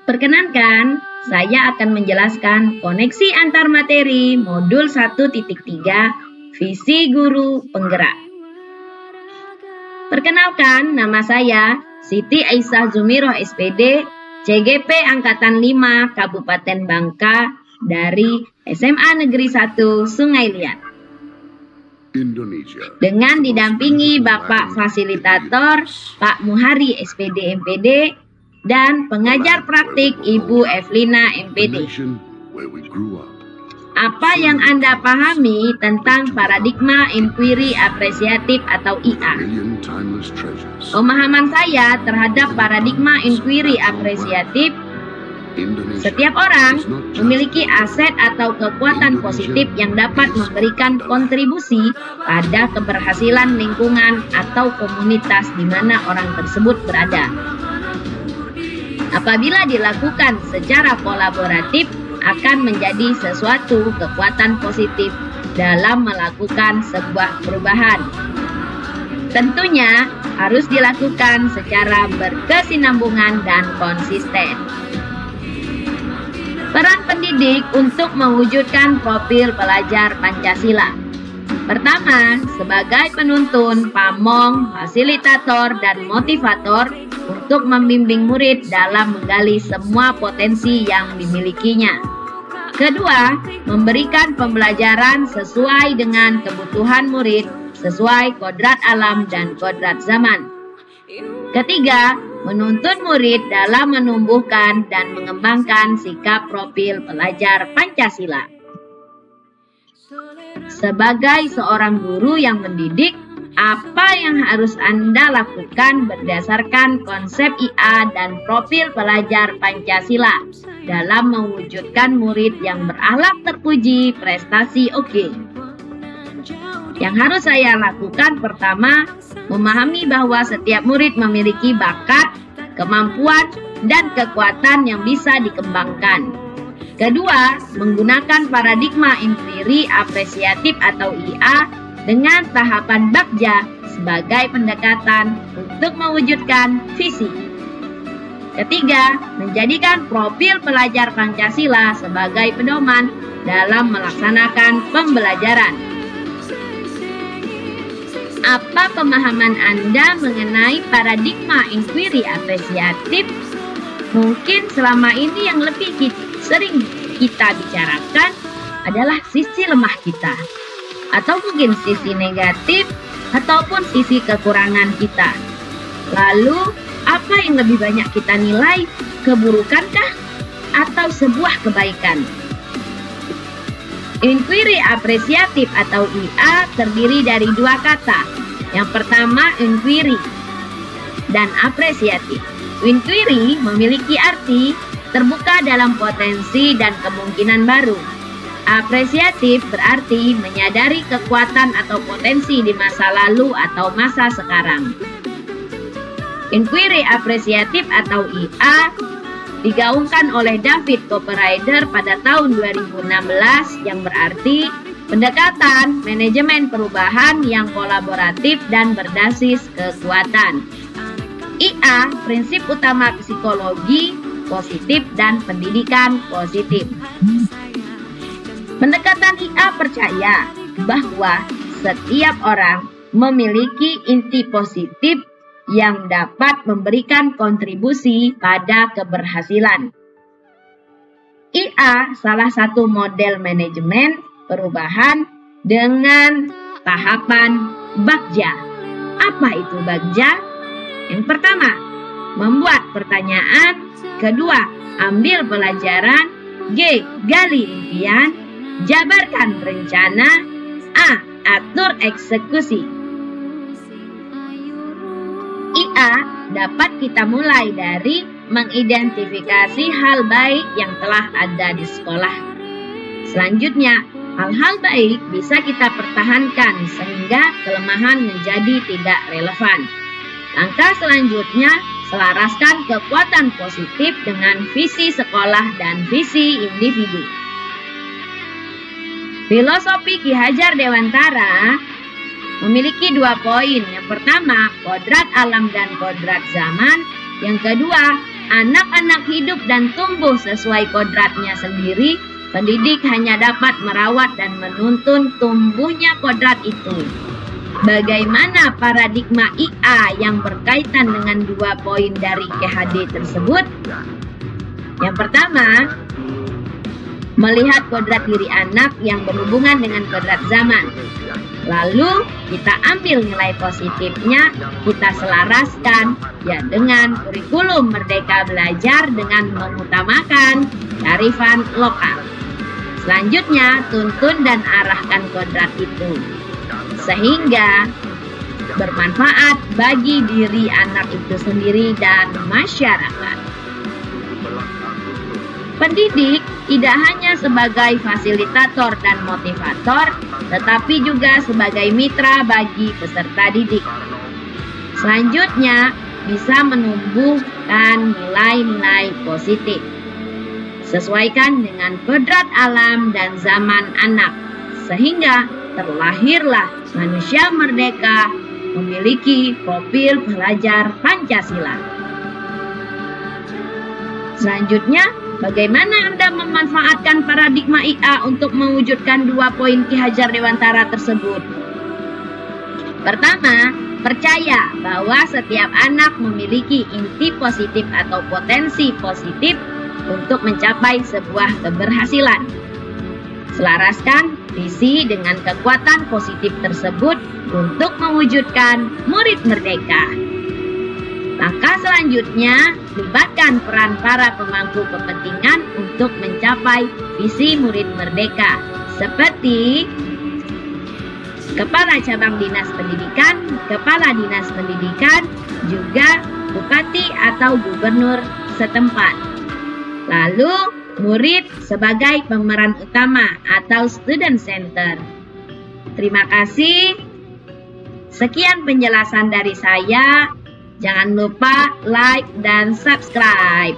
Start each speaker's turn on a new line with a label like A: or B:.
A: Perkenankan, saya akan menjelaskan koneksi antar materi modul 1.3 Visi Guru Penggerak. Perkenalkan, nama saya Siti Aisyah Zumiroh SPD, CGP Angkatan 5 Kabupaten Bangka dari SMA Negeri 1 Sungai Liat. Dengan didampingi Bapak Fasilitator Pak Muhari SPD MPD dan pengajar praktik Ibu Evelina MPD. Apa yang Anda pahami tentang paradigma inquiry apresiatif atau IA? Pemahaman saya terhadap paradigma inquiry apresiatif, setiap orang memiliki aset atau kekuatan positif yang dapat memberikan kontribusi pada keberhasilan lingkungan atau komunitas di mana orang tersebut berada. Apabila dilakukan secara kolaboratif, akan menjadi sesuatu kekuatan positif dalam melakukan sebuah perubahan. Tentunya harus dilakukan secara berkesinambungan dan konsisten. Peran pendidik untuk mewujudkan profil pelajar Pancasila. Pertama, sebagai penuntun, pamong, fasilitator, dan motivator untuk membimbing murid dalam menggali semua potensi yang dimilikinya. Kedua, memberikan pembelajaran sesuai dengan kebutuhan murid, sesuai kodrat alam dan kodrat zaman. Ketiga, menuntun murid dalam menumbuhkan dan mengembangkan sikap profil pelajar Pancasila. Sebagai seorang guru yang mendidik, apa yang harus Anda lakukan berdasarkan konsep IA dan profil pelajar Pancasila dalam mewujudkan murid yang berakhlak terpuji, prestasi oke? Yang harus saya lakukan pertama, memahami bahwa setiap murid memiliki bakat, kemampuan, dan kekuatan yang bisa dikembangkan. Kedua, menggunakan paradigma inquiry apresiatif atau IA dengan tahapan bagja sebagai pendekatan untuk mewujudkan visi. Ketiga, menjadikan profil pelajar Pancasila sebagai pedoman dalam melaksanakan pembelajaran. Apa pemahaman Anda mengenai paradigma inquiry apresiatif? Mungkin selama ini yang lebih sering kita bicarakan adalah sisi lemah kita, atau mungkin sisi negatif, ataupun sisi kekurangan kita. Lalu, apa yang lebih banyak kita nilai? Keburukankah? Atau sebuah kebaikan? Inquiry apresiatif atau IA terdiri dari dua kata. Yang pertama inquiry dan apresiatif. Inquiry memiliki arti terbuka dalam potensi dan kemungkinan baru. Apresiatif berarti menyadari kekuatan atau potensi di masa lalu atau masa sekarang. Inquiry apresiatif atau IA digaungkan oleh David Copperrider pada tahun 2016 yang berarti pendekatan manajemen perubahan yang kolaboratif dan berbasis kekuatan. IA, prinsip utama psikologi positif dan pendidikan positif. Pendekatan IA percaya bahwa setiap orang memiliki inti positif yang dapat memberikan kontribusi pada keberhasilan. IA salah satu model manajemen perubahan dengan tahapan bagja. Apa itu bagja? Yang pertama, membuat pertanyaan. Kedua, ambil pelajaran. G. Gali impian. Jabarkan rencana. A. Atur eksekusi. IA dapat kita mulai dari mengidentifikasi hal baik yang telah ada di sekolah. Selanjutnya, hal-hal baik bisa kita pertahankan sehingga kelemahan menjadi tidak relevan. Langkah selanjutnya, selaraskan kekuatan positif dengan visi sekolah dan visi individu. Filosofi Ki Hajar Dewantara memiliki dua poin. Yang pertama, kodrat alam dan kodrat zaman. Yang kedua, anak-anak hidup dan tumbuh sesuai kodratnya sendiri, pendidik hanya dapat merawat dan menuntun tumbuhnya kodrat itu. Bagaimana paradigma IA yang berkaitan dengan 2 poin dari KHD tersebut? Yang pertama, melihat kodrat diri anak yang berhubungan dengan kodrat zaman. Lalu kita ambil nilai positifnya, kita selaraskan ya dengan kurikulum Merdeka Belajar dengan mengutamakan kearifan lokal. Selanjutnya, tuntun dan arahkan kodrat itu sehingga bermanfaat bagi diri anak itu sendiri dan masyarakat. Pendidik tidak hanya sebagai fasilitator dan motivator, tetapi juga sebagai mitra bagi peserta didik. Selanjutnya, bisa menumbuhkan nilai-nilai positif. Sesuaikan dengan kodrat alam dan zaman anak, sehingga terlahirlah manusia merdeka memiliki profil pelajar Pancasila. Selanjutnya, bagaimana Anda memanfaatkan paradigma IA untuk mewujudkan 2 poin Ki Hajar Dewantara tersebut? Pertama, percaya bahwa setiap anak memiliki inti positif atau potensi positif untuk mencapai sebuah keberhasilan. Selaraskan visi dengan kekuatan positif tersebut untuk mewujudkan murid merdeka. Langkah selanjutnya, libatkan peran para pemangku kepentingan untuk mencapai visi murid merdeka, seperti Kepala Cabang Dinas Pendidikan, Kepala Dinas Pendidikan, juga Bupati atau Gubernur setempat. Lalu, murid sebagai pemeran utama atau student center. Terima kasih. Sekian penjelasan dari saya. Jangan lupa like dan subscribe.